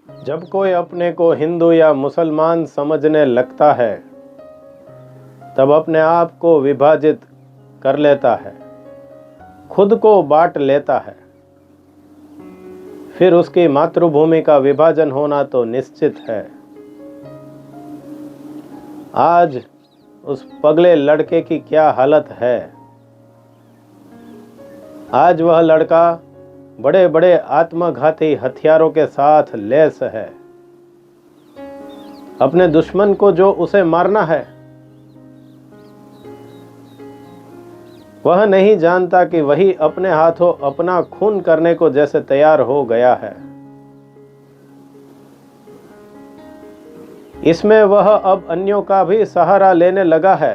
जब कोई अपने को हिंदू या मुसलमान समझने लगता है, तब अपने आप को विभाजित कर लेता है, खुद को बांट लेता है। फिर उसकी मातृभूमि का विभाजन होना तो निश्चित है। आज उस पगले लड़के की क्या हालत है। आज वह लड़का बड़े बड़े आत्मघाती हथियारों के साथ लैस है। अपने दुश्मन को जो उसे मारना है, वह नहीं जानता कि वही अपने हाथों अपना खून करने को जैसे तैयार हो गया है। इसमें वह अब अन्यों का भी सहारा लेने लगा है।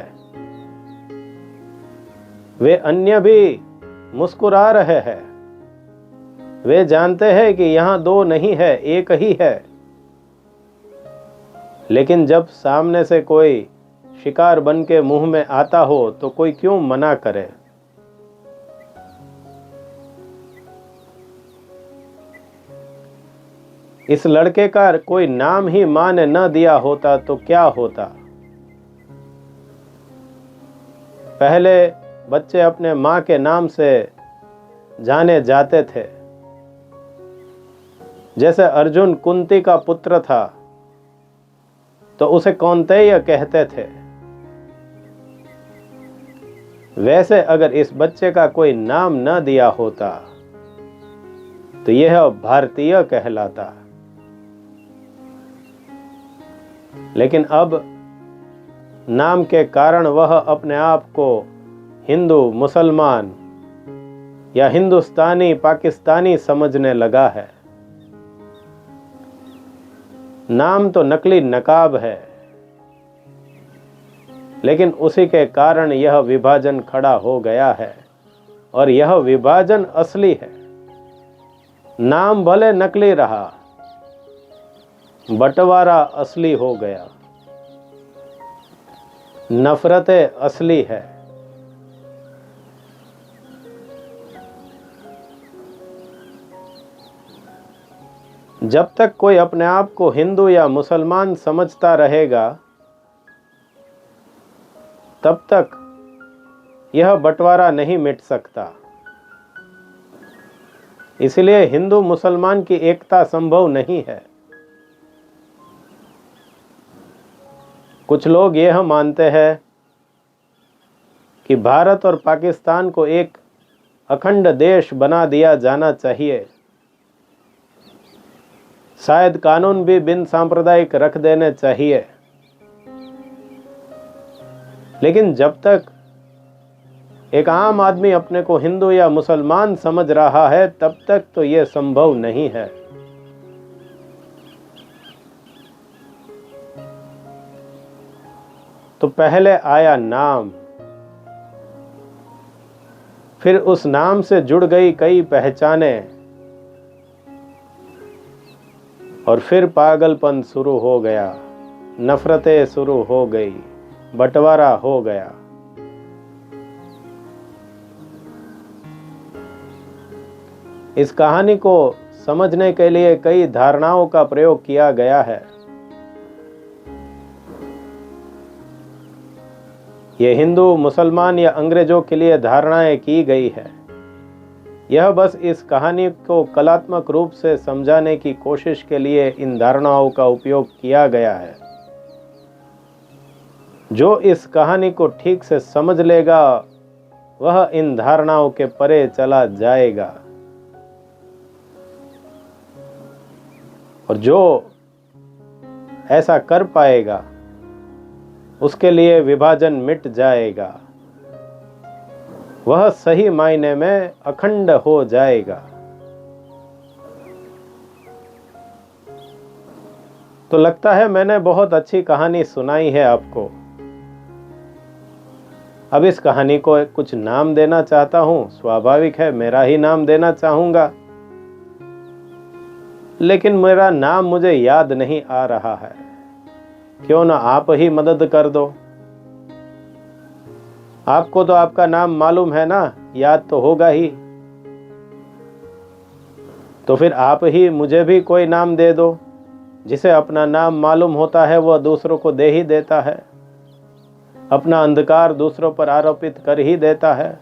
वे अन्य भी मुस्कुरा रहे हैं। वे जानते हैं कि यहां दो नहीं है, एक ही है। लेकिन जब सामने से कोई शिकार बन के मुंह में आता हो तो कोई क्यों मना करे। इस लड़के का कोई नाम ही मां ने न दिया होता तो क्या होता। पहले बच्चे अपने मां के नाम से जाने जाते थे। जैसे अर्जुन कुंती का पुत्र था तो उसे कौन्तेय कहते थे। वैसे अगर इस बच्चे का कोई नाम न दिया होता तो यह भारतीय कहलाता। लेकिन अब नाम के कारण वह अपने आप को हिंदू, मुसलमान या हिंदुस्तानी, पाकिस्तानी समझने लगा है। नाम तो नकली नकाब है, लेकिन उसी के कारण यह विभाजन खड़ा हो गया है। और यह विभाजन असली है। नाम भले नकली रहा, बंटवारा असली हो गया। नफरतें असली है। जब तक कोई अपने आप को हिंदू या मुसलमान समझता रहेगा, तब तक यह बंटवारा नहीं मिट सकता। इसलिए हिंदू मुसलमान की एकता संभव नहीं है। कुछ लोग यह मानते हैं कि भारत और पाकिस्तान को एक अखंड देश बना दिया जाना चाहिए। शायद कानून भी बिन सांप्रदायिक रख देने चाहिए। लेकिन जब तक एक आम आदमी अपने को हिंदू या मुसलमान समझ रहा है, तब तक तो यह संभव नहीं है। तो पहले आया नाम, फिर उस नाम से जुड़ गई कई पहचानें, और फिर पागलपन शुरू हो गया, नफरतें शुरू हो गई, बंटवारा हो गया। इस कहानी को समझने के लिए कई धारणाओं का प्रयोग किया गया है। ये हिंदू, मुसलमान या अंग्रेजों के लिए धारणाएं की गई है। यह बस इस कहानी को कलात्मक रूप से समझाने की कोशिश के लिए इन धारणाओं का उपयोग किया गया है। जो इस कहानी को ठीक से समझ लेगा, वह इन धारणाओं के परे चला जाएगा। और जो ऐसा कर पाएगा, उसके लिए विभाजन मिट जाएगा। वह सही मायने में अखंड हो जाएगा। तो लगता है मैंने बहुत अच्छी कहानी सुनाई है आपको। अब इस कहानी को कुछ नाम देना चाहता हूं। स्वाभाविक है, मेरा ही नाम देना चाहूंगा, लेकिन मेरा नाम मुझे याद नहीं आ रहा है। क्यों ना आप ही मदद कर दो। आपको तो आपका नाम मालूम है ना, याद तो होगा ही। तो फिर आप ही मुझे भी कोई नाम दे दो। जिसे अपना नाम मालूम होता है वह दूसरों को दे ही देता है, अपना अंधकार दूसरों पर आरोपित कर ही देता है।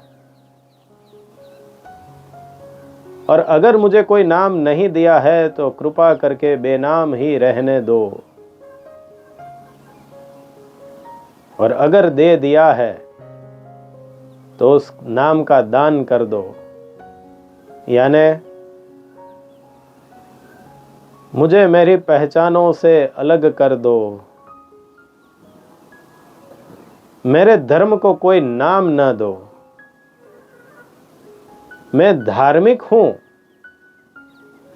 और अगर मुझे कोई नाम नहीं दिया है तो कृपा करके बेनाम ही रहने दो, और अगर दे दिया है तो उस नाम का दान कर दो, यानी मुझे मेरी पहचानों से अलग कर दो। मेरे धर्म को कोई नाम न दो। मैं धार्मिक हूं,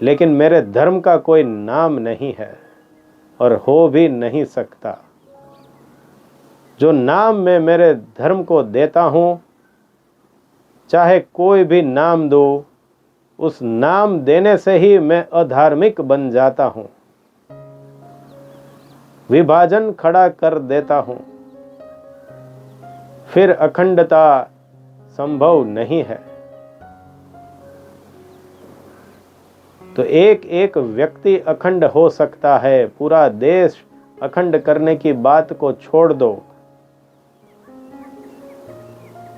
लेकिन मेरे धर्म का कोई नाम नहीं है और हो भी नहीं सकता। जो नाम मैं मेरे धर्म को देता हूं, चाहे कोई भी नाम दो, उस नाम देने से ही मैं अधार्मिक बन जाता हूं, विभाजन खड़ा कर देता हूं। फिर अखंडता संभव नहीं है। तो एक एक व्यक्ति अखंड हो सकता है, पूरा देश अखंड करने की बात को छोड़ दो।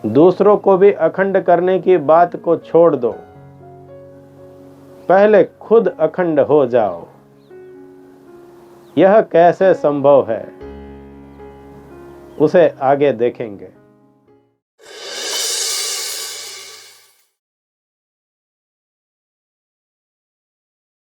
दूसरों को भी अखंड करने की बात को छोड़ दो। पहले खुद अखंड हो जाओ। यह कैसे संभव है, उसे आगे देखेंगे।